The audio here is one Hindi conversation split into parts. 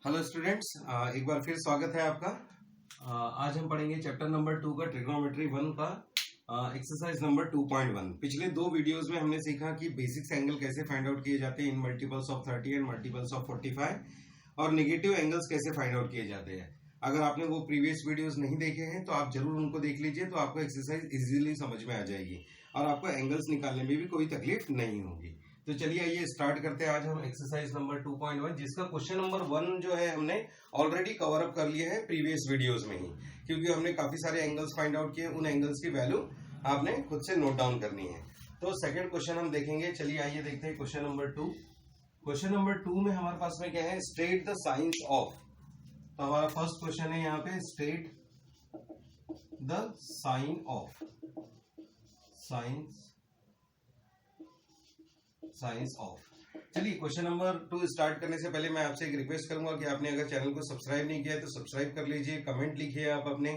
हेलो स्टूडेंट्स, एक बार फिर स्वागत है आपका। आज हम पढ़ेंगे चैप्टर नंबर 2 का ट्रिग्नोमेट्री 1 का एक्सरसाइज नंबर 2.1। पिछले दो वीडियोस में हमने सीखा कि बेसिक्स एंगल कैसे फाइंड आउट किए जाते हैं in multiples of 30 and multiples of 45 और नेगेटिव एंगल्स कैसे फाइंड आउट किए जाते हैं। अगर आपने वो प्रीवियस वीडियोस नहीं देखे हैं तो आप जरूर उनको देख लीजिए, तो आपको एक्सरसाइज इजीली समझ में आ जाएगी और आपको एंगल्स निकालने में भी कोई तकलीफ नहीं होगी। तो चलिए आइए स्टार्ट करते हैं आज हम एक्सरसाइज नंबर 2.1, जिसका क्वेश्चन नंबर 1 जो है हमने ऑलरेडी कवर अप कर लिया है प्रीवियस वीडियोस में ही, क्योंकि हमने काफी सारे एंगल्स फाइंड आउट किए। उन एंगल्स की वैल्यू आपने खुद से नोट डाउन करनी है। तो सेकंड क्वेश्चन हम देखेंगे। चलिए आइए देखते हैं क्वेश्चन नंबर 2। क्वेश्चन नंबर 2 में हमारे पास में क्या है, स्टेट द साइंस ऑफ। तो हमारा फर्स्ट क्वेश्चन है यहाँ पे, state the sign of, science of. चलिए क्वेश्चन नंबर 2 स्टार्ट करने से पहले मैं आपसे एक रिक्वेस्ट करूंगा कि आपने अगर चैनल को सब्सक्राइब नहीं किया है तो सब्सक्राइब कर लीजिए। कमेंट लिखिए आप अपने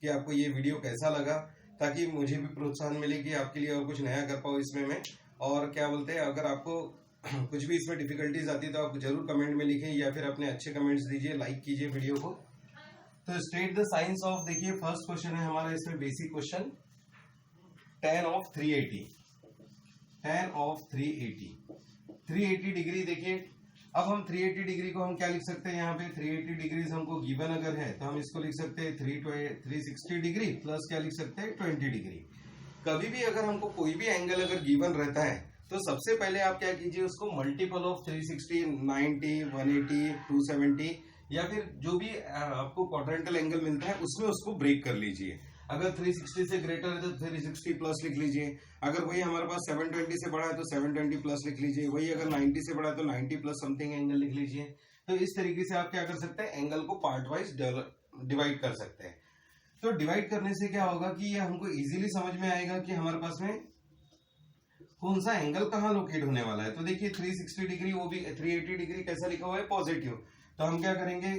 कि आपको ये वीडियो कैसा लगा, ताकि मुझे भी प्रोत्साहन मिले कि आपके लिए और कुछ नया कर पाऊँ इसमें मैं। और क्या बोलते हैं, अगर आपको कुछ भी इसमें डिफिकल्टीज आती है तो आप जरूर कमेंट में लिखें या फिर अपने अच्छे कमेंट्स दीजिए, लाइक कीजिए वीडियो को। तो स्टेट द साइंस ऑफ, देखिए फर्स्ट क्वेश्चन है हमारा इसमें basic question, tan of 380, tan of 380 degree. देखिए अब हम 380 डिग्री को हम क्या लिख सकते हैं, यहाँ पे 380 डिग्री हमको गिवन अगर है तो हम इसको लिख सकते हैं 360 डिग्री प्लस क्या लिख सकते हैं 20 डिग्री। कभी भी अगर हमको कोई भी एंगल अगर गिवन रहता है तो सबसे पहले आप क्या कीजिए, उसको मल्टीपल ऑफ 360, 90, 180, 270 या फिर जो भी आपको क्वाड्रेंटल एंगल मिलता है उसमें उसको ब्रेक कर लीजिए। अगर 360 से ग्रेटर है तो 360 प्लस लिख लीजिए। अगर वही हमारे पास 720 से बड़ा है तो 720 प्लस लिख लीजिए। वही अगर 90 से बड़ा है तो 90 प्लस समथिंग एंगल लिख लीजिए। तो इस तरीके से आप क्या कर सकते हैं, एंगल को पार्ट वाइज डिवाइड कर सकते हैं। तो डिवाइड करने से क्या होगा कि ये हमको इजीली समझ में आएगा कि हमारे पास में कौन सा एंगल कहाँ लोकेट होने वाला है। तो देखिए 360 डिग्री, वो भी 380 डिग्री कैसा लिखा हुआ है, पॉजिटिव। तो हम क्या करेंगे,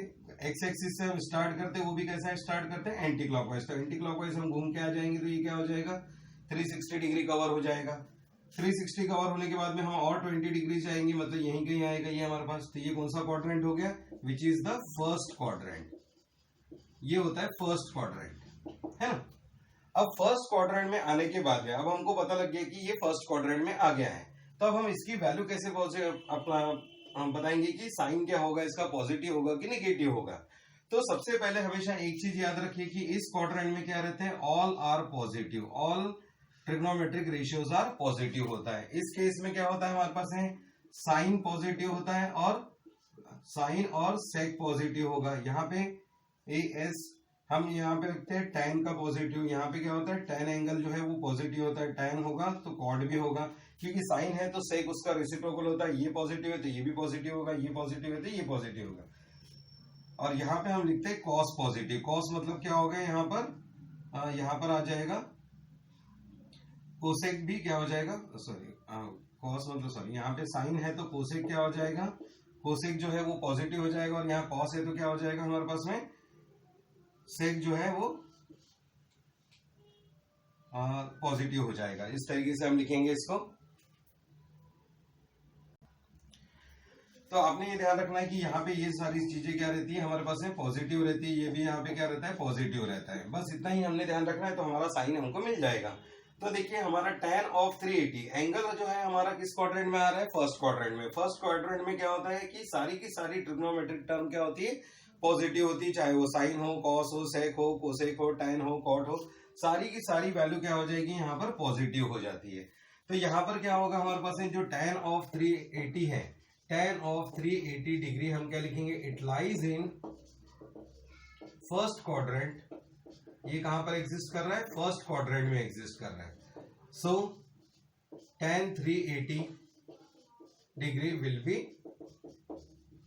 एक्स एक्सिस से हम स्टार्ट करते हैं, वो भी कैसा स्टार्ट करते हैं, एंटी क्लॉकवाइज। तो एंटी क्लॉकवाइज हम घूम के आ जाएंगे तो ये क्या हो जाएगा, 360 डिग्री कवर हो जाएगा। 360 कवर होने के बाद में हम और 20 डिग्री जाएंगे, मतलब यहीं कहीं आएगा ये हमारे पास। तो ये कौन सा क्वाड्रेंट हो गया, which is the first quadrant. ये होता है फर्स्ट क्वाड्रेंट, है ना। अब फर्स्ट क्वाड्रेंट में आने के बाद में अब हमको पता लग गया कि ये फर्स्ट क्वाड्रेंट में आ गया है। तो अब हम इसकी वैल्यू कैसे अपना हम बताएंगे कि साइन क्या होगा इसका, पॉजिटिव होगा कि नेगेटिव होगा। तो सबसे पहले हमेशा एक चीज याद रखिए कि इस क्वाड्रेंट में क्या रहते हैं, all are positive, all trigonometric ratios are positive होता है। इस केस में क्या होता है, हमारे पास है साइन पॉजिटिव होता है और साइन और सेक पॉजिटिव होगा। यहाँ पे ए एस हम यहाँ पे रखते हैं tan का पॉजिटिव। यहाँ पे क्या होता है, tan एंगल जो है वो पॉजिटिव होता है। tan होगा तो कॉड भी होगा, क्योंकि साइन है तो सेक उसका रेसिप्रोकल होता है। ये पॉजिटिव है तो ये भी पॉजिटिव होगा, ये पॉजिटिव है तो ये पॉजिटिव होगा। और यहाँ पे हम लिखते हैं कॉस पॉजिटिव। कॉस मतलब क्या होगा, यहाँ पर आ जाएगा कोसेक भी क्या हो जाएगा, सॉरी कॉस मतलब सॉरी, यहाँ पे साइन है तो कोसेक क्या हो जाएगा, कोसेक जो है वो पॉजिटिव हो जाएगा। और यहाँ कॉस है तो क्या हो जाएगा हमारे पास में, सेक जो है वो पॉजिटिव हो जाएगा। इस तरीके से हम लिखेंगे इसको। तो आपने ये ध्यान रखना है कि यहाँ पे ये सारी चीजें क्या रहती है, हमारे पास में पॉजिटिव रहती है। ये भी यहाँ पे क्या रहता है, पॉजिटिव रहता है। बस इतना ही हमने ध्यान रखना है तो हमारा साइन हमको मिल जाएगा। तो देखिए हमारा tan ऑफ 380 एंगल जो है हमारा किस क्वाड्रेंट में आ रहा है, फर्स्ट क्वाड्रेंट में। फर्स्ट क्वाड्रेंट में क्या होता है कि सारी की सारी ट्रिग्नोमेट्रिक टर्म क्या होती है, पॉजिटिव होती है। चाहे वो साइन हो, कॉस हो, सेक हो, कोसेक हो, tan हो, कॉट हो, सारी की सारी वैल्यू क्या हो जाएगी, यहाँ पर पॉजिटिव हो जाती है। तो यहाँ पर क्या होगा हमारे पास है, जो tan ऑफ 380 है, tan ऑफ 380 डिग्री हम क्या लिखेंगे, it lies in first quadrant. ये कहां पर एग्जिस्ट कर रहा है, फर्स्ट क्वाड्रेंट में एग्जिस्ट कर रहा है। So tan 380 degree will be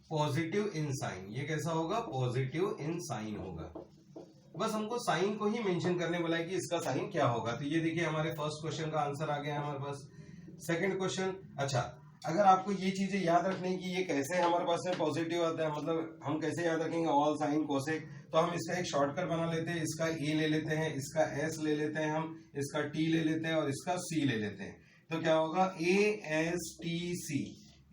positive in sign. ये कैसा होगा, पॉजिटिव इन साइन होगा। बस हमको साइन को ही मेंशन करने बोला है कि इसका साइन क्या होगा। तो ये देखिए हमारे फर्स्ट क्वेश्चन का आंसर आ गया है हमारे पास। सेकंड क्वेश्चन, अच्छा अगर आपको ये चीजें याद रखनी कि ये कैसे हमारे पास में पॉजिटिव आता है, मतलब हम कैसे याद रखेंगे, ऑल साइन कोसेक, तो हम इसका एक शॉर्टकट बना लेते हैं। इसका ए ले लेते हैं, इसका एस ले लेते हैं, हम इसका टी ले लेते हैं और इसका सी ले लेते हैं। तो क्या होगा, A S T C.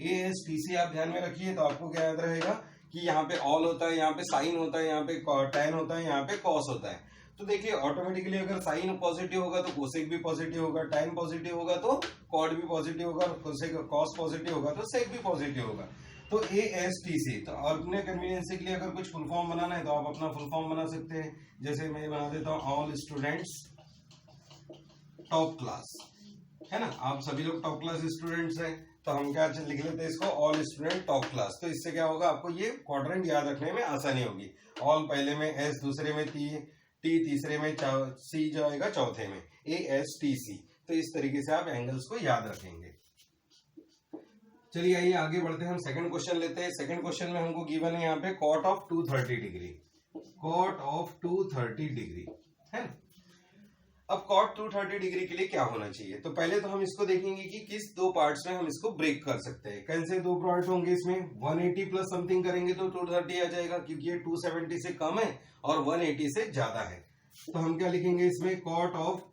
A S T C आप ध्यान में रखिए तो आपको क्या याद रहेगा कि यहाँ पे ऑल होता है, यहाँ पे साइन होता है, यहाँ पे tan होता है, यहाँ पे कॉस होता है। तो देखिए ऑटोमेटिकली अगर साइन पॉजिटिव होगा तो कोसेक भी पॉजिटिव होगा, tan पॉजिटिव होगा तो कॉड भी पॉजिटिव होगा, कॉस पॉजिटिव होगा तो सेक भी पॉजिटिव होगा। तो ASTC, तो अपने कन्वीनियंस के लिए अगर कुछ फुल फॉर्म बनाना है तो आप अपना फुल फॉर्म बना सकते हैं। जैसे मैं बना देता हूँ ऑल स्टूडेंट्स टॉप क्लास, है ना, आप सभी लोग टॉप क्लास स्टूडेंट्स हैं, तो हम क्या लिख लेते हैं इसको, ऑल स्टूडेंट टॉप क्लास। तो इससे क्या होगा, आपको ये क्वाड्रेंट याद रखने में आसानी होगी। ऑल पहले में, एस दूसरे में, टी तीसरे में, सी जो आएगा चौथे में, ASTC। तो इस तरीके से आप एंगल्स को याद रखेंगे। चलिए आइए आगे बढ़ते हैं, हम सेकंड क्वेश्चन लेते हैं। सेकंड क्वेश्चन में हमको गिवन है यहाँ पे cot of 230 degree, cot of 230 degree, है ना। अब कॉट 230 डिग्री के लिए क्या होना चाहिए, तो पहले तो हम इसको देखेंगे कि किस दो पार्ट्स में हम इसको ब्रेक कर सकते हैं। कैसे दो पार्ट होंगे इसमें, 180 प्लस समथिंग करेंगे तो 230 आ जाएगा, क्योंकि ये 270 से कम है और 180 से ज्यादा है। तो हम क्या लिखेंगे इसमें, cot of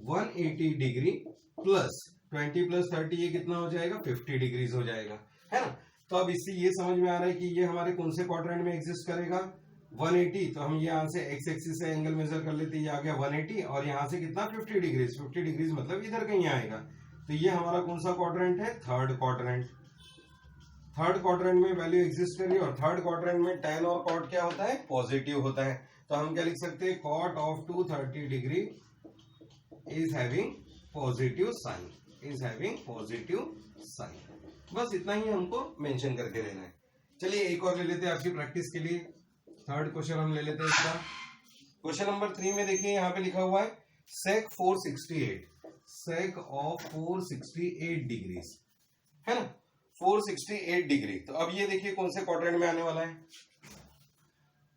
180 degree plus 20 plus 30, ये कितना हो जाएगा, 50 डिग्रीज हो जाएगा, है ना। तो अब इससे ये समझ में आ रहा है कि ये हमारे कौन से क्वाड्रेंट में एग्जिस्ट करेगा, 180। तो हम यहाँ से एक्स एक्सिस से एंगल मेजर कर लेते हैं, ये आ गया 180, और यहाँ से कितना 50 डिग्रीज, 50 डिग्रीज मतलब इधर कहीं आएगा। तो ये हमारा कौन सा क्वाड्रेंट है, थर्ड क्वाड्रेंट। थर्ड क्वाड्रेंट में वैल्यू एग्जिस्ट कर रही है, और थर्ड क्वाड्रेंट में tan और कॉट क्या होता है, पॉजिटिव होता है। तो हम क्या लिख सकते हैं, cot of 230 degree is having positive sign, is having positive sign. बस इतना ही हमको मेंशन करके देना है। चलिए एक और ले लेते हैं आपकी प्रैक्टिस के लिए। थर्ड क्वेश्चन हम ले लेते हैं इसका। क्वेश्चन नंबर 3 में देखिए यहाँ पे लिखा हुआ है सेक 468, सेक ऑफ 468 डिग्रीज, है ना, 468 डिग्री। तो अब ये देखिए कौन से क्वाड्रेंट में आने वाला है,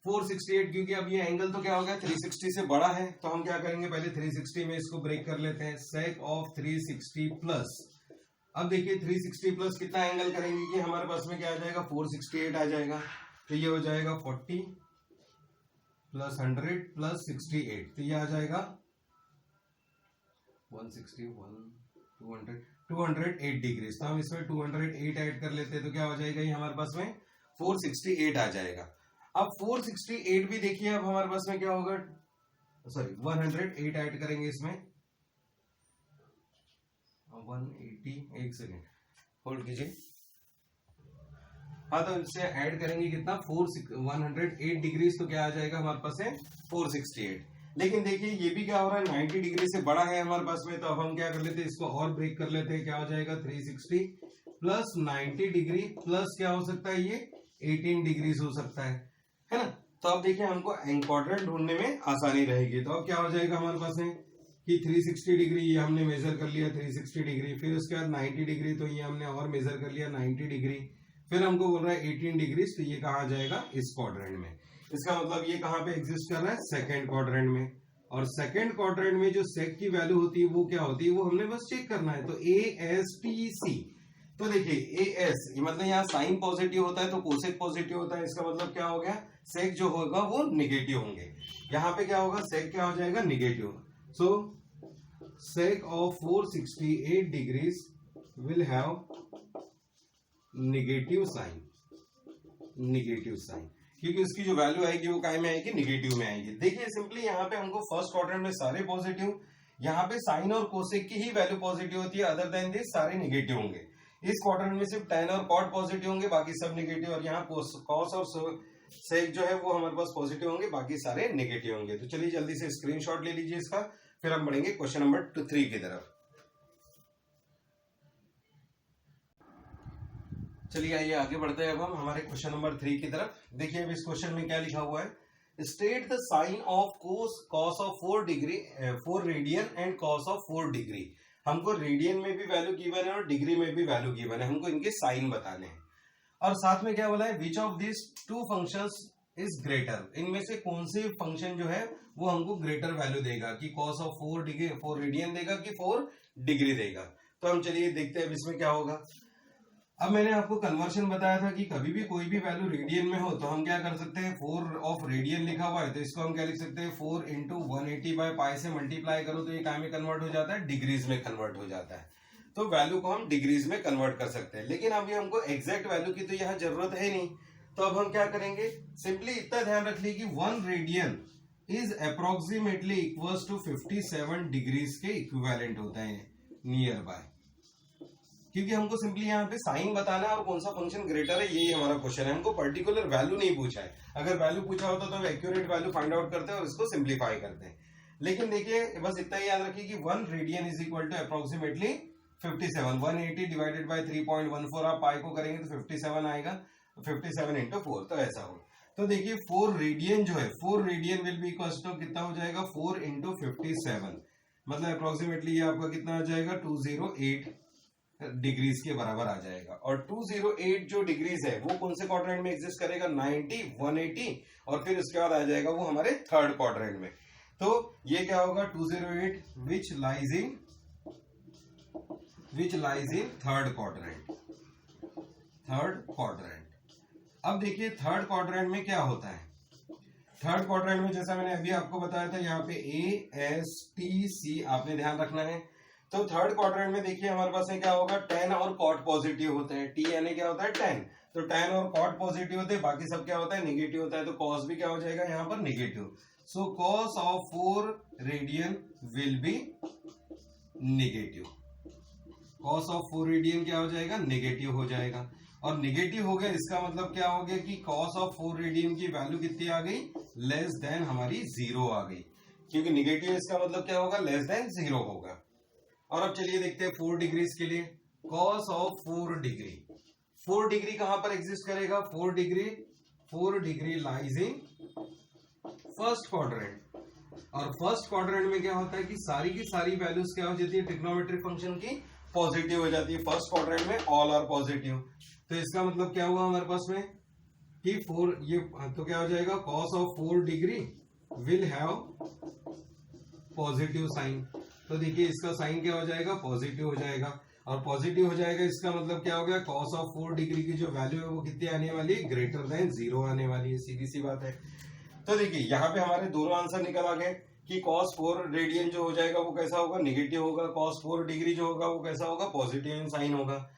468, क्योंकि अब ये एंगल तो क्या हो गया 360 से बड़ा है। तो हम क्या करेंगे, पहले 360 में इसको ब्रेक कर लेते हैं, सेक ऑफ 360 प्लस। अब देखिए 360 प्लस कितना एंगल करेंगे कि हमारे पास में क्या आ जाएगा, 468 आ जाएगा। तो ये हो जाएगा 40 प्लस 100 प्लस 68, तो ये आ जाएगा 161 208 डिग्री। तो हम इसमें 208 ऐड कर लेते हैं, तो क्या हो जाएगा, ये हमारे पास में 468 आ जाएगा। अब 468 भी देखिए अब हमारे पास में क्या होगा, सॉरी 108 ऐड करेंगे इसमें, 180, एक सेकेंड होल्ड कीजिए। हाँ, तो इससे ऐड करेंगे कितना, 108 डिग्री, तो क्या आ जाएगा हमारे पास है 468। लेकिन देखिए ये भी क्या हो रहा है, 90 डिग्री से बड़ा है हमारे पास में। तो अब हम क्या कर लेते हैं, इसको और ब्रेक कर लेते हैं। क्या हो जाएगा, 360 प्लस 90 डिग्री प्लस क्या हो सकता है, ये 18 डिग्री हो सकता है ना। तो अब देखिए हमको क्वाड्रेंट ढूंढने में आसानी रहेगी। तो अब क्या हो जाएगा हमारे पास में कि 360 डिग्री ये हमने मेजर कर लिया, 360 डिग्री, फिर उसके बाद 90 डिग्री, तो ये हमने और मेजर कर लिया 90 डिग्री, फिर हमको बोल रहा है 18 डिग्री, तो ये कहाँ जाएगा, इस क्वाड्रेंट में। इसका मतलब ये कहाँ पे एग्जिस्ट कर रहा है, सेकंड क्वाड्रेंट में। और सेकंड क्वाड्रेंट में जो सेक की वैल्यू होती है वो क्या होती है, वो हमने बस चेक करना है। तो ASTC, तो देखिए AS मतलब यहाँ साइन पॉजिटिव होता है तो कोसेक पॉजिटिव होता है। इसका मतलब क्या हो गया, सेक जो होगा वो निगेटिव होंगे। यहाँ पे क्या होगा, सेक क्या हो जाएगा, negative. So sec of 468 degrees will have negative sign, negative sign, क्योंकि उसकी जो वैल्यू आएगी वो काय में आएगी, निगेटिव में आएगी। देखिए सिंपली यहाँ पे हमको फर्स्ट क्वाड्रेंट में सारे पॉजिटिव, यहाँ पे साइन और कोसेक की ही वैल्यू पॉजिटिव होती है, अदर देन दिस सारे निगेटिव होंगे। इस क्वाड्रेंट में सिर्फ tan और cot पॉजिटिव होंगे, बाकी सब निगेटिव, और यहाँ cos और sec जो है वो हमारे पास पॉजिटिव होंगे, बाकी सारे निगेटिव होंगे। तो चलिए जल्दी से स्क्रीनशॉट ले लीजिए इसका, फिर हम बढ़ेंगे क्वेश्चन नंबर 3 की तरफ। चलिए आइए आगे बढ़ते हैं अब हम हमारे क्वेश्चन नंबर 3 की तरफ। देखिए अब इस क्वेश्चन में क्या लिखा हुआ है, state the sign of cos of 4 radian and cos of 4 degree. हमको रेडियन में भी वैल्यू गिवन है और डिग्री में भी वैल्यू गिवन है, हमको इनके साइन बताने हैं। और साथ में क्या बोला है, which of this two functions is greater, इनमें से कौन से फंक्शन जो है वो हमको ग्रेटर वैल्यू देगा, कि cos ऑफ 4 रेडियन देगा कि 4 डिग्री देगा। तो हम चलिए देखते हैं इसमें क्या होगा। अब मैंने आपको कन्वर्शन बताया था कि कभी भी कोई भी वैल्यू रेडियन में हो तो हम क्या कर सकते हैं, 4 ऑफ रेडियन लिखा हुआ है तो इसको हम क्या लिख सकते हैं, 4 इंटू 180 बाय पाई से मल्टीप्लाई करो तो ये काय में कन्वर्ट हो जाता है, डिग्रीज में कन्वर्ट हो जाता है। तो वैल्यू को हम डिग्रीज में कन्वर्ट कर सकते हैं। लेकिन अभी हमको एग्जैक्ट वैल्यू की तो यहाँ जरूरत है नहीं, तो अब हम क्या करेंगे, सिंपली इतना ध्यान रख लीजिए कि 1 radian is approximately equals to 57 degrees के इक्विवेलेंट होता है नियर बाय, क्योंकि हमको सिंपली यहाँ पे साइन बताना है और कौन सा फंक्शन ग्रेटर है, यही हमारा क्वेश्चन है। हमको पर्टिकुलर वैल्यू नहीं पूछा है, अगर वैल्यू पूछा होता तो हम एक्यूरेट वैल्यू फाइंड आउट करते हैं और इसको सिंप्लीफाई करते हैं। लेकिन देखिए बस इतना ही याद रखिए कि 1 radian is equal to approximately 57, 180 divided by 3.14, आप पाई को करेंगे तो 57 आएगा, 57 इंटू 4, तो ऐसा हो। तो देखिए 4 रेडियन जो है, 4 radian will be equal to कितना हो जाएगा, 4 इंटू 57, मतलब अप्रोक्सीमेटली ये आपका कितना आ जाएगा, 208 डिग्रीज के बराबर आ जाएगा। और 208 जो डिग्रीज है वो कौन से क्वाड्रेंट में एग्जिस्ट करेगा, 90, 180 और फिर उसके बाद आ जाएगा वो हमारे थर्ड क्वाड्रेंट में। तो ये क्या होगा, 208 which lies in third quadrant, अब देखिए थर्ड क्वाड्रेंट में क्या होता है, थर्ड क्वाड्रेंट में जैसा मैंने अभी आपको बताया था यहाँ पे ASTC आपने ध्यान रखना है। तो थर्ड क्वाड्रेंट में देखिए हमारे पास क्या होगा, tan और cot पॉजिटिव होते हैं, T यानी क्या होता है tan, तो tan और cot पॉजिटिव होते हैं, बाकी सब क्या होता है नेगेटिव होता है, तो cos भी क्या हो जाएगा यहाँ पर negative. So cos of 4 radian will B negative, cos of 4 radian क्या हो जाएगा, नेगेटिव हो जाएगा। और नेगेटिव हो गया इसका मतलब क्या हो गया कि cos ऑफ 4 रेडियन की वैल्यू कितनी आ गई, लेस देन हमारी 0 आ गई, क्योंकि नेगेटिव इसका मतलब क्या होगा, लेस देन 0 होगा। और अब चलिए देखते हैं 4 डिग्रीज के लिए, cos ऑफ 4 डिग्री, 4 डिग्री कहां पर एग्जिस्ट करेगा, 4 degree lies in first quadrant. और फर्स्ट क्वाड्रेंट में क्या होता है कि सारी की सारी वैल्यूज क्या हो जाती है, ट्रिग्नोमेट्रिक फंक्शन की पॉजिटिव हो जाती है, फर्स्ट क्वाड्रेंट में ऑल आर पॉजिटिव। तो इसका मतलब क्या हुआ हमारे पास में कि 4, ये तो क्या हो जाएगा, cos of 4 degree will have positive sign. तो देखिए इसका साइन क्या हो जाएगा, पॉजिटिव हो जाएगा, और पॉजिटिव हो जाएगा इसका मतलब क्या हो गया, cos ऑफ 4 डिग्री की जो वैल्यू है वो कितनी आने वाली है, ग्रेटर देन 0 आने वाली है, सीधी सी बात है। तो देखिए यहाँ पे हमारे दोनों आंसर निकल आ गए कि cos 4 रेडियन जो हो जाएगा वो कैसा होगा, नेगेटिव होगा, cos 4 डिग्री जो होगा वो कैसा होगा, पॉजिटिव इन साइन होगा।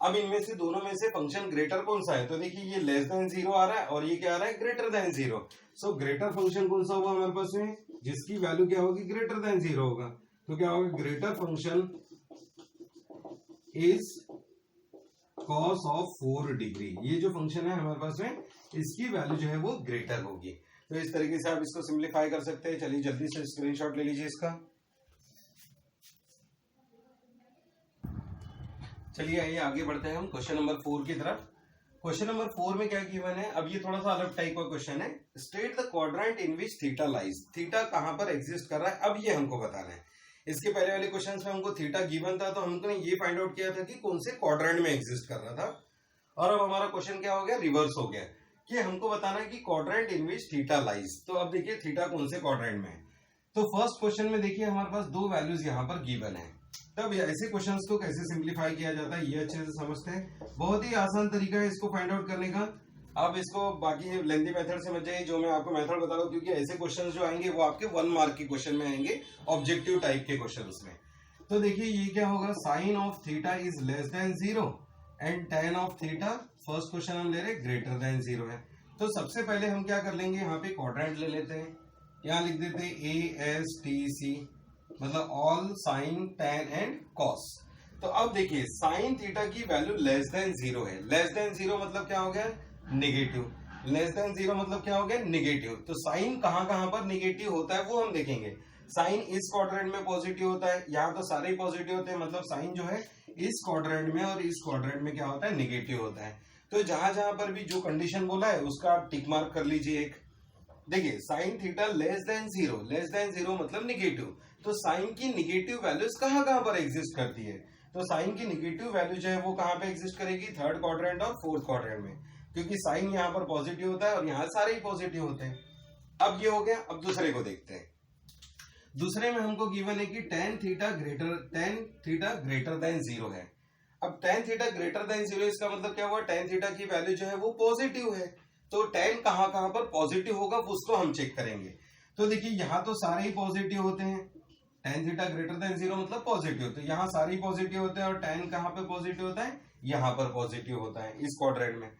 अब इनमें से दोनों में से फंक्शन ग्रेटर कौन सा है, तो देखिए ये लेस देन 0 आ रहा है और ये क्या आ रहा है, greater than 0। So greater function कौन सा होगा हमारे पास में, जिसकी वैल्यू क्या होगी, ग्रेटर देन 0 होगा। तो क्या होगा, greater function is cos of 4 degree, ये जो फंक्शन है हमारे पास में इसकी वैल्यू जो है वो ग्रेटर होगी। तो इस तरीके से आप इसको सिंप्लीफाई कर सकते हैं। चलिए जल्दी से स्क्रीनशॉट ले लीजिए इसका। चलिए आइए आगे बढ़ते हैं हम क्वेश्चन नंबर 4 की तरफ। क्वेश्चन नंबर 4 में क्या गिवन है, अब ये थोड़ा सा अलग टाइप का क्वेश्चन है। State the quadrant in which theta lies, theta कहां पर एग्जिस्ट कर रहा है, अब ये हमको बताना है। इसके पहले वाले क्वेश्चन में हमको थीटा गिवन था, तो हमने ये फाइंड आउट किया था कि कौन से क्वाड्रेंट में एग्जिस्ट कर रहा था। और अब हमारा क्वेश्चन क्या हो गया, रिवर्स हो गया कि हमको बताना है कि क्वाड्रेंट इन विच थीटा लाइज। तो अब देखिए थीटा कौन से क्वाड्रेंट में है। तो फर्स्ट क्वेश्चन में देखिए हमारे पास 2 वैल्यूज यहाँ पर गिवन है। तब ऐसे क्वेश्चंस को कैसे सिंप्लीफाई किया जाता है ये अच्छे से समझते हैं। बहुत ही आसान तरीका है इसको फाइंड आउट करने का। आप इसको बाकी लेंथी मेथड से मत जाइए, जो मैं आपको मेथड बता रहा हूँ, क्योंकि ऐसे क्वेश्चंस जो आएंगे वो आपके 1 मार्क के क्वेश्चन में आएंगे, ऑब्जेक्टिव टाइप के क्वेश्चंस में। तो देखिए ये क्या होगा, sine of theta is less than 0 and tan of theta, first question हम ले रहे ग्रेटर देन 0 है। तो सबसे पहले हम क्या कर लेंगे, यहाँ पे क्वाड्रेंट ले लेते हैं, यहाँ लिख देते हैं ASTC, मतलब all sine tan and cos। तो अब देखिए साइन थीटा की वैल्यू लेस देन 0 है, लेस देन 0 मतलब क्या हो गया, नेगेटिव, लेस देन 0 मतलब क्या हो गया, नेगेटिव। तो साइन कहां कहां पर नेगेटिव होता है वो हम देखेंगे। साइन इस क्वाड्रेंट में पॉजिटिव होता है, यहाँ तो सारे ही पॉजिटिव होते हैं, मतलब साइन जो है इस क्वाड्रेंट में और इस क्वाड्रेंट में क्या होता है, नेगेटिव होता है। तो जहां जहां पर भी जो कंडीशन बोला है उसका आप टिक मार्क कर लीजिए एक। देखिए sine theta less than 0, less than 0 मतलब नेगेटिव। तो साइन की नेगेटिव वैल्यूज कहां कहां पर एग्जिस्ट करती है, तो साइन की नेगेटिव वैल्यू जो है वो कहां पे एग्जिस्ट करेगी, थर्ड क्वाड्रेंट और फोर्थ क्वाड्रेंट में, क्योंकि साइन यहाँ पर पॉजिटिव होता है और यहाँ सारे ही पॉजिटिव होते हैं। अब ये हो गया। अब दूसरे को देखते हैं। दूसरे में हमको गिवन है कि tan थीटा ग्रेटर देन 0 है। अब tan थीटा ग्रेटर देन 0 इसका मतलब क्या हुआ, tan थीटा की वैल्यू जो है वो पॉजिटिव है। तो tan कहां कहां पर पॉजिटिव होगा उसको हम चेक करेंगे। तो देखिए यहाँ तो सारे ही पॉजिटिव होते हैं, tan थीटा ग्रेटर देन 0 मतलब पॉजिटिव, तो यहाँ सारे ही पॉजिटिव होते हैं। और tan कहां पे पॉजिटिव होता है, यहाँ पर पॉजिटिव होता है इस क्वाड्रेंट में।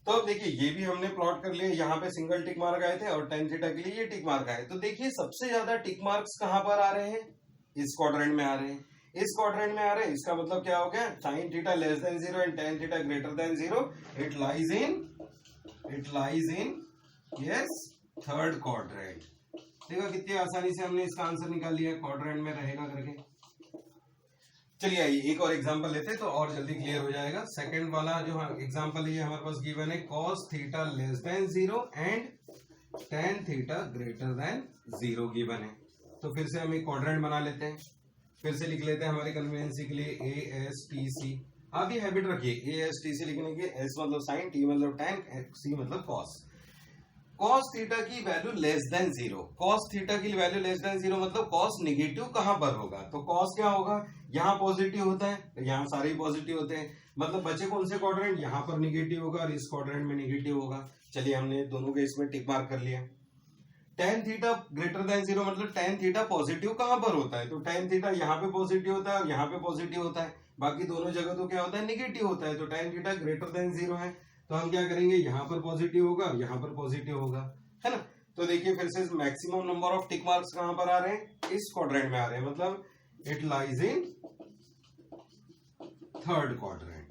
तो अब देखिए ये भी हमने प्लॉट कर लिया, यहाँ पे सिंगल टिक मार्क आए थे और tan थीटा के लिए ये टिक मार्क आए। तो देखिए सबसे ज्यादा टिक मार्क्स कहाँ पर आ रहे हैं, इस क्वाड्रेंट में आ रहे हैं, इस क्वाड्रेंट में आ रहे हैं। इसका मतलब क्या हो गया, sin theta less than 0 and tan theta greater than 0, it lies in yes third quadrant. देखो कितनी आसानी से हमने इसका आंसर निकाल लिया, क्वाड्रेंट में रहेगा करके। चलिए आइए एक और एग्जांपल लेते हैं तो और जल्दी क्लियर हो जाएगा। सेकंड वाला जो एग्जांपल है हमारे पास गिवन है cos theta less than 0 and tan theta greater than 0 given है। तो फिर से हम एक क्वाड्रेंट बना लेते हैं, फिर से लिख लेते हैं हमारी कन्वीनियंसी के लिए ASTC। आप ये हैबिट रखिए ASTC लिखने की, S मतलब साइन, T मतलब tan, C मतलब cos। cos थीटा की value less than 0, cos theta की वैल्यू लेस देन 0 मतलब cos निगेटिव कहां पर होगा, तो cos क्या होगा, यहाँ पॉजिटिव होता है तो यहाँ सारे ही पॉजिटिव होते हैं, मतलब बचे कौन से क्वाड्रेंट, यहाँ पर निगेटिव होगा और इस क्वाड्रेंट में निगेटिव होगा। चलिए हमने दोनों के इसमें टिक मार्क कर लिया। tan थीटा ग्रेटर देन 0 मतलब tan थीटा पॉजिटिव कहां पर होता है, तो tan थीटा यहाँ पे पॉजिटिव होता है और यहाँ पे पॉजिटिव होता है, बाकी दोनों जगह तो क्या होता है, निगेटिव होता है। तो tan थीटा ग्रेटर देन 0 है तो हम क्या करेंगे, यहाँ पर पॉजिटिव होगा और यहाँ पर पॉजिटिव होगा, है ना। तो देखिए फिर से maximum number of tick marks कहां पर आ रहे हैं, इस क्वाड्रेंट में आ रहे हैं, मतलब it lies in third quadrant.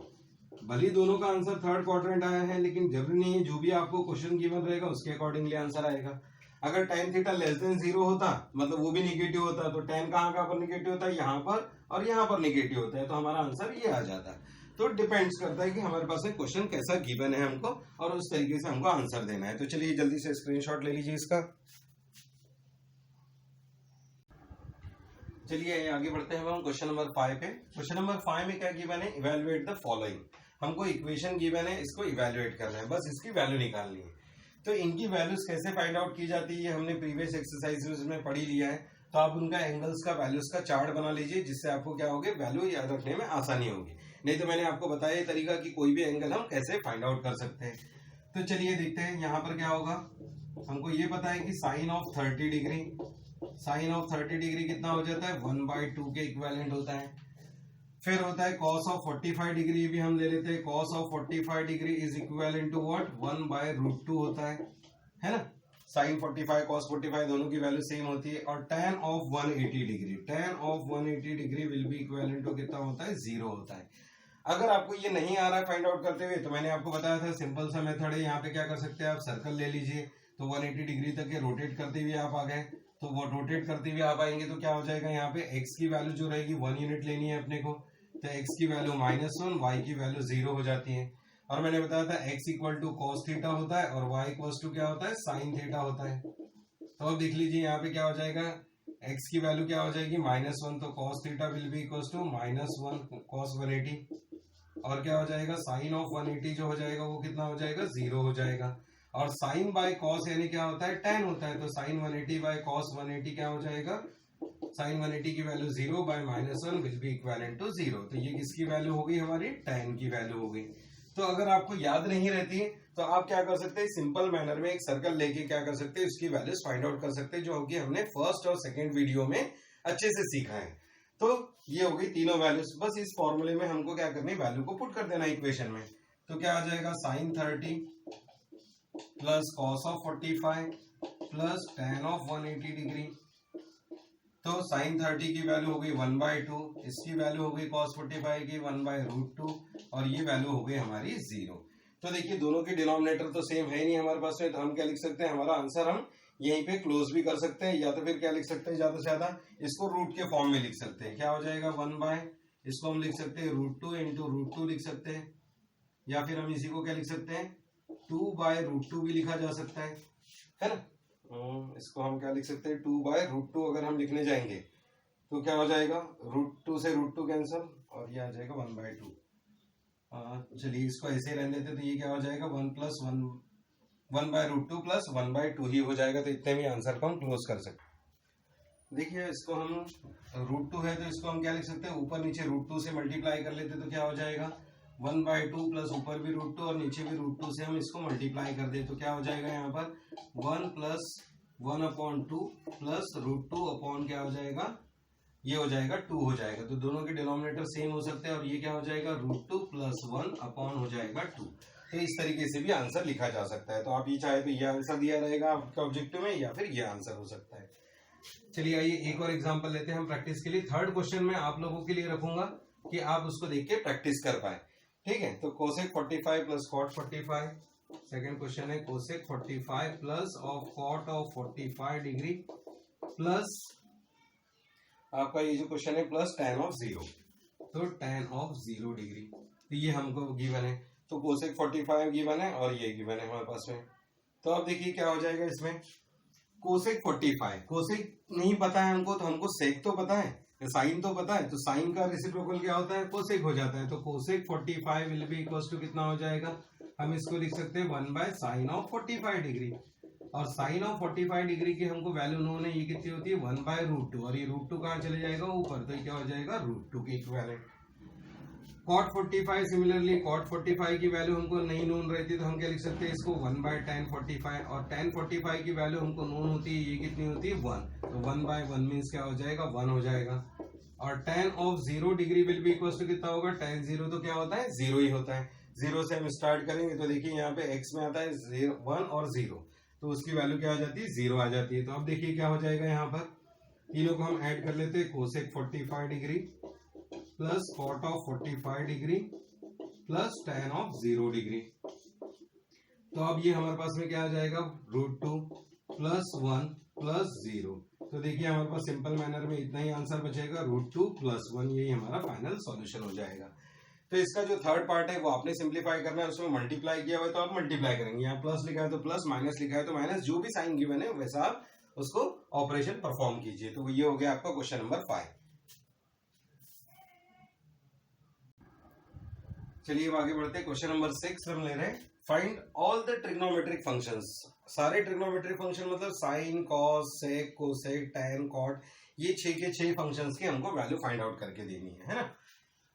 भले दोनों का आंसर थर्ड क्वाड्रेंट आया है लेकिन जरूरी नहीं है, जो भी आपको क्वेश्चन गिवन रहेगा उसके अकॉर्डिंगली आंसर आएगा। अगर tan थीटा लेस देन 0 होता मतलब वो भी निगेटिव होता, तो tan कहाँ पर निगेटिव होता है, यहाँ पर और यहाँ पर निगेटिव होता है, तो हमारा आंसर ये आ जाता। तो डिपेंड्स करता है कि हमारे पास में क्वेश्चन कैसा गिवन है हमको और उस तरीके से हमको आंसर देना है। तो चलिए जल्दी से स्क्रीनशॉट ले लीजिए इसका। चलिए आगे बढ़ते हैं हम क्वेश्चन नंबर 5 पे। क्वेश्चन नंबर 5 में क्या गिवन है, इवैल्यूएट द फॉलोइंग। हमको इक्वेशन गिवन है, इसको इवैल्यूएट करना है, बस इसकी वैल्यू निकालनी है। तो इनकी वैल्यूज कैसे फाइंड आउट की जाती है, हमने प्रीवियस एक्सरसाइजेस में पढ़ी लिया है। तो आप उनका एंगल्स का वैल्यूज का चार्ट बना लीजिए, जिससे आपको क्या होगा, वैल्यू याद रखने में आसानी होगी। नहीं तो मैंने आपको बताया ये तरीका कि कोई भी एंगल हम कैसे फाइंड आउट कर सकते हैं। तो चलिए देखते हैं यहाँ पर क्या होगा। हमको ये पता है कि sine of 30 degree, sine of 30 degree कितना हो जाता है, 1/2 के इक्विवेलेंट होता है। फिर होता है कॉस ऑफ 45 डिग्री, भी हम ले लेते हैं, cos of 45 degree is equivalent to what, 1/√2 होता है ना। साइन 45 कॉस 45 दोनों की वैल्यू सेम होती है। और tan of 180 degree, tan of 180 degree will be equivalent to कितना होता है, 0 होता है। अगर आपको ये नहीं आ रहा है फाइंड आउट करते हुए, तो मैंने आपको बताया था सिंपल सा मेथड है। यहाँ पे क्या कर सकते हैं, आप सर्कल ले लीजिए, तो 180 डिग्री तक के रोटेट करते हुए आप आ गए, तो वो रोटेट करते हुए आप आएंगे तो क्या हो जाएगा, यहाँ पे x की वैल्यू जो रहेगी 1 यूनिट लेनी है अपने को, तो x की वैल्यू -1, y की वैल्यू 0 हो जाती है। और मैंने बताया था x equal to cos theta होता है और y इक्वल टू क्या होता है, साइन थीटा होता है। तो अब देख लीजिए यहाँ पे क्या हो जाएगा, x की वैल्यू क्या हो जाएगी, -1, तो cos theta will be equal to -1 cos 180, और क्या हो जाएगा, साइन ऑफ 180 जो हो जाएगा वो कितना हो जाएगा, 0 हो जाएगा। और साइन बाय कॉस यानी क्या होता है, tan होता है, तो साइन 180 बाय कॉस 180 क्या हो जाएगा, साइन 180 की value 0 by -1 will be equivalent to 0। तो ये किसकी वैल्यू हो गई, हमारी tan की वैल्यू हो गई। तो अगर आपको याद नहीं रहती है तो आप क्या कर सकते हैं, सिंपल मैनर में एक सर्कल लेके क्या कर सकते हैं, उसकी वैल्यूज फाइंड आउट कर सकते हैं, जो कि हमने फर्स्ट और सेकंड वीडियो में अच्छे से सीखा है। तो ये हो गई तीनों वैल्यूज। बस इस फॉर्मूले में हमको क्या करनी है, वैल्यू को पुट कर देना इक्वेशन में। तो क्या आ जाएगा, sine 30 plus cos of 45 plus tan of 180 degree. तो साइन 30 की वैल्यू हो गई 1/2, इसकी वैल्यू हो गई cos 45 की 1/√2, और ये वैल्यू हो गई हमारी 0। तो देखिए दोनों के डिनोमिनेटर तो सेम है नहीं हमारे पास में, तो हम क्या लिख सकते हैं, हमारा आंसर हम यहीं पे क्लोज भी कर सकते हैं, या तो फिर क्या लिख सकते हैं, ज्यादा से ज्यादा इसको रूट के फॉर्म में लिख सकते हैं। क्या हो जाएगा, 1/ इसको हम लिख सकते हैं √2 इंटू √2 लिख सकते हैं, या फिर हम इसी को क्या लिख सकते हैं, 2/√2 भी लिखा जा सकता है ना। इसको हम क्या लिख सकते हैं, 2/√2 अगर हम लिखने जाएंगे तो क्या हो जाएगा, √2 से √2 कैंसिल और ये आ जाएगा 1/2। चलिए इसको ऐसे रहने देते, तो ये क्या हो जाएगा, 1/√2 प्लस 1/2 ही हो जाएगा। तो इतने में आंसर को हम क्लोज कर सकते हैं। देखिए इसको हम √2 है तो इसको हम क्या लिख सकते हैं, ऊपर नीचे √2 से मल्टीप्लाई कर लेते तो क्या हो जाएगा, 1/2 प्लस ऊपर भी √2 और नीचे भी √2 से हम इसको मल्टीप्लाई कर दे तो क्या हो जाएगा, यहाँ पर 1 प्लस 1/2 प्लस √2 अपॉन क्या हो जाएगा, ये हो जाएगा 2 हो जाएगा। तो दोनों के डिनोमिनेटर सेम हो सकते हैं और ये क्या हो जाएगा, √2 प्लस 1 अपॉन हो जाएगा 2। तो इस तरीके से भी आंसर लिखा जा सकता है। तो आप ये चाहे तो ये आंसर दिया रहेगा आपके ऑब्जेक्टिव में, या फिर ये आंसर हो सकता है। चलिए आइए एक और एग्जांपल लेते हैं हम प्रैक्टिस के लिए। थर्ड क्वेश्चन में आप लोगों के लिए रखूंगा कि आप उसको देख के प्रैक्टिस कर पाए, ठीक है। तो cosec 45 plus cot 45, second question है cosec 45 plus of cot of 45 degree plus आपका ये जो क्वेश्चन है प्लस tan ऑफ 0, तो tan ऑफ 0 डिग्री। तो ये हमको गिवन है, तो कोसेक 45 गिवन है और ये गिवन है हमारे पास में। तो अब देखिए क्या हो जाएगा इसमें, कोसेक 45, कोसेक नहीं पता है हमको, तो हमको सेक तो पता है, साइन तो पता है, तो साइन का रेसिप्रोकल क्या होता है, कोसेक हो जाता है। तो cosec 45 will be equal to कितना हो जाएगा, हम इसको लिख सकते हैं 1 बाय साइन ऑफ 45 डिग्री। और साइन ऑफ 45 डिग्री की हमको वैल्यू नोन है, ये कितनी होती है 1 बाय √2, और ये √2 कहाँ चले जाएगा ऊपर, तो ये क्या हो जाएगा √2 के इक्विवेलेंट। कॉट 45 सिमिलरली कॉट 45 की वैल्यू हमको नहीं नोन रहती, तो हम क्या लिख सकते हैं इसको 1 बाय tan 45, और tan 45 की वैल्यू हमको नोन होती है, ये कितनी होती है 1, तो 1 बाय 1 मीन्स क्या हो जाएगा 1 हो जाएगा। और tan of 0 degree will be equal to कितना होगा, tan 0 तो क्या होता है 0 ही होता है। 0 से हम स्टार्ट करेंगे, तो देखिए यहाँ पे x में आता है 1 और 0, तो उसकी वैल्यू क्या आ जाती है 0 आ जाती है। तो अब देखिए क्या हो जाएगा, यहाँ पर तीनों को हम ऐड कर लेते हैं, cosec 45 degree plus cot of 45 degree plus tan of 0 degree. तो अब ये हमारे पास में क्या आ जाएगा √2 प्लस 1 प्लस 0। तो देखिए हमारे पास सिंपल मैनर में इतना ही आंसर बचेगा, √2 प्लस 1, यही हमारा फाइनल सॉल्यूशन हो जाएगा। तो इसका जो थर्ड पार्ट है वो आपने सिंप्लीफाई करना है, उसमें मल्टीप्लाई किया हुआ है तो आप मल्टीप्लाई करेंगे, यहाँ प्लस लिखा है तो प्लस, माइनस लिखा है तो माइनस, जो भी साइन गिवन है वैसा आप उसको ऑपरेशन परफॉर्म कीजिए। तो ये हो गया आपका क्वेश्चन नंबर 5। चलिए अब आगे बढ़ते हैं, क्वेश्चन नंबर 6 हम ले रहे हैं, find all the trigonometric functions. सारे ट्रिग्नोमेट्रिक फंक्शन मतलब साइन, कॉस, सेक, कोसेक, टैन, कॉट, ये 6 के 6 फंक्शंस की हमको वैल्यू फाइंड आउट करके देनी है ना।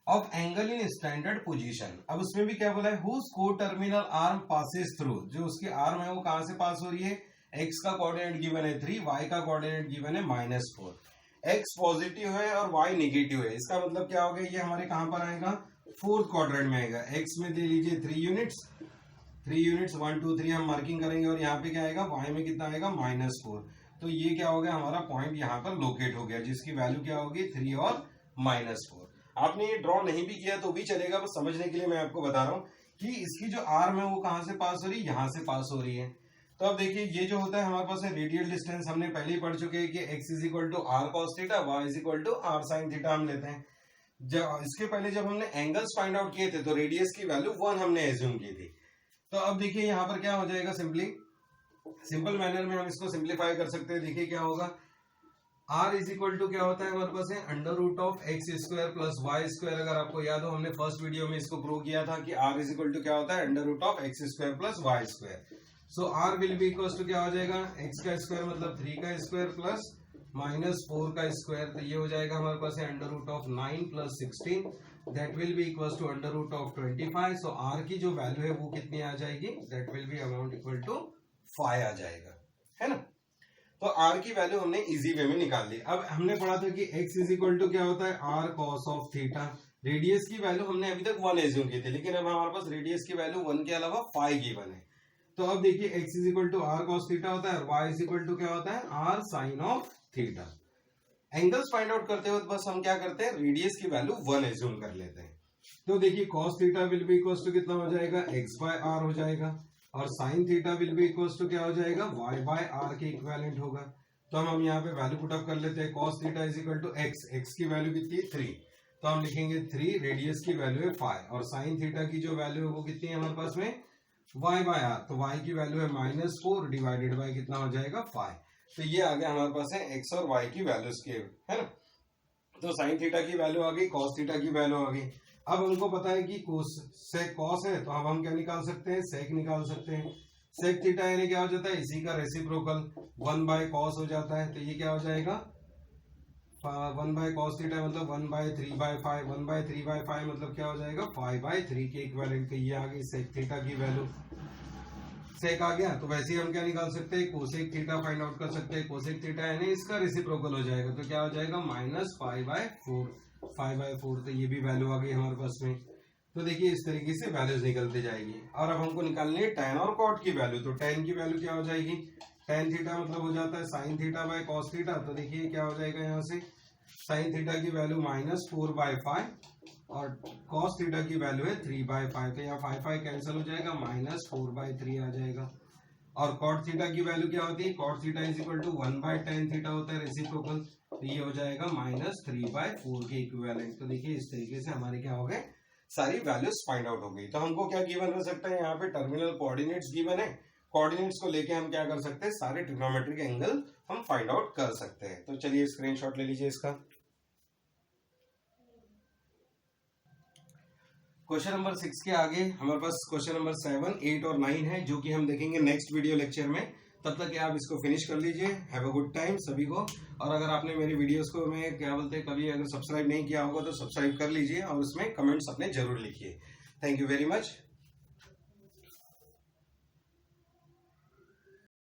Of angle in standard position, अब उसमें भी क्या बोला है, हुज को टर्मिनल आर्म पासेस थ्रू, जो उसकी आर्म है वो कहां से पास हो रही है, x का कोऑर्डिनेट गिवन है 3, y का कोऑर्डिनेट गिवन है -4, x पॉजिटिव है और y नेगेटिव है, इसका मतलब क्या हो गया, ये हमारे कहां पर आएगा, फोर्थ क्वाड्रेंट में आएगा। x में दे लीजिए 3 यूनिट्स 1 2 3 हम मार्किंग करेंगे, और यहाँ पे क्या आएगा y में कितना आएगा -4। तो ये क्या हो गया हमारा पॉइंट यहाँ पर लोकेट हो गया, जिसकी वैल्यू क्या होगी 3 और -4। आपने ये ड्रॉ नहीं भी किया तो भी चलेगा, बस समझने के लिए मैं आपको बता रहा हूँ कि इसकी जो आर्म है वो कहां से पास हो रही है, यहाँ से पास हो रही है। तो अब देखिए ये जो होता है हमारे पास है रेडियल डिस्टेंस, हमने पहले ही पढ़ चुके हैं कि x is equal to r cos theta, y is equal to r sine theta हम लेते हैं। जब इसके पहले जब हमने एंगल्स फाइंड आउट किए थे तो रेडियस की वैल्यू 1 हमने एज्यूम की थी। तो अब देखिए यहाँ पर क्या हो जाएगा, सिंपल मैनर में हम इसको सिंप्लीफाई कर सकते हैं। देखिए क्या होगा, r इज इक्वल टू क्या होता है हमारे पास है √(x² + y²। अगर आपको याद हो हमने फर्स्ट वीडियो में इसको प्रूव किया था कि r इज इक्वल टू क्या होता है √(x² + y²। So r will be equal to क्या हो जाएगा, x का स्क्वायर मतलब 3 का स्क्वायर प्लस -4 का स्क्वायर, तो ये हो जाएगा हमारे पास है √9 + 16, that will be equal to √25। So r की जो वैल्यू है वो कितनी आ जाएगी, that will be amount equal to 5 आ जाएगा, है ना। तो r की वैल्यू हमने इजी वे में निकाल ली। अब हमने पढ़ा था कि x इज इक्वल टू क्या होता है r cos of theta. Radius की वैल्यू हमने अभी तक 1 एज्यूम की थी, लेकिन अब हमारे पास रेडियस की वैल्यू 1 के अलावा 5 गिवन है। तो अब देखिए x is equal to r cos theta होता है और y इज इक्वल टू क्या होता है r sin of theta. Angles find out करते वक्त बस हम क्या करते हैं, रेडियस की वैल्यू 1 एज्यूम कर लेते हैं। तो देखिए cos theta will be equal to कितना हो जाएगा, x/r हो जाएगा, और sine theta will be equal to क्या हो जाएगा, y/r के इक्विवेलेंट होगा। तो हम यहाँ पे वैल्यू पुट अप कर लेते हैं, cos theta is equal to x की वैल्यू कितनी है 3, तो हम लिखेंगे 3, रेडियस की वैल्यू है 5, और साइन थीटा की जो वैल्यू है वो कितनी है हमारे पास में y/r, तो y की वैल्यू है -4 डिवाइडेड बाय कितना हो जाएगा 5। तो ये आ गया हमारे पास है x और y की वैल्यूज के, है ना। तो साइन थीटा की वैल्यू आ गई, cos थीटा की वैल्यू आ गई। अब हमको पता है कि cos है, तो अब हम क्या निकाल सकते हैं, sec निकाल सकते हैं। sec थीटा यानी क्या हो जाता है, इसी का रेसिप्रोकल 1/cos हो जाता है, तो ये क्या हो जाएगा 1/cos थीटा मतलब 1/3/5, 1/3/5 मतलब क्या हो जाएगा 5/3 के इक्विवेलेंट। ये आ गई sec थीटा की वैल्यू, सेक आ गया। तो वैसे ही हम क्या निकाल सकते हैं, कोसेक थीटा फाइंड आउट कर सकते हैं। कोसेक थीटा यानी इसका रेसिप्रोकल हो जाएगा, तो क्या हो जाएगा -5/4, 5/4, तो ये भी वैल्यू आ गई हमारे पास में। तो देखिए इस तरीके से वैल्यूज निकलती जाएगी। और अब हमको निकालनी है tan और cot की वैल्यू। तो tan की वैल्यू क्या हो जाएगी, tan थीटा मतलब हो जाता है sin theta by cos theta. तो देखिए क्या हो जाएगा यहाँ से, sin थीटा की वैल्यू -4/5 और cos थीटा की वैल्यू है 3/5। तो यहाँ 5 कैंसिल हो जाएगा, -4/3 आ जाएगा। और cot थीटा की वैल्यू क्या होती है, cot theta is equal to 1/tan theta होता है रेसिप्रोकल। तो ये हो जाएगा -3/4 के इक्विवेलेंट। तो देखिए इस तरीके से हमारे क्या हो गए, सारी वैल्यूज फाइंड आउट हो गई। तो हमको क्या गिवन हो सकता है, यहाँ पे टर्मिनल कोऑर्डिनेट्स गिवन है, कोऑर्डिनेट्स को लेके हम क्या कर सकते हैं, सारे ट्रिग्नोमेट्रिक एंगल हम फाइंड आउट कर सकते हैं। तो चलिए स्क्रीनशॉट ले लीजिए इसका। क्वेश्चन नंबर 6 के आगे हमारे पास क्वेश्चन नंबर 7, 8 और 9 है, जो कि हम देखेंगे नेक्स्ट वीडियो लेक्चर में। तब तक आप इसको फिनिश कर लीजिए। हैव अ गुड टाइम सभी को। और अगर आपने मेरी वीडियोस को मैं क्या बोलते हैं कभी अगर सब्सक्राइब नहीं किया होगा तो सब्सक्राइब कर लीजिए और उसमें कमेंट्स अपने जरूर लिखिए। Thank you very much.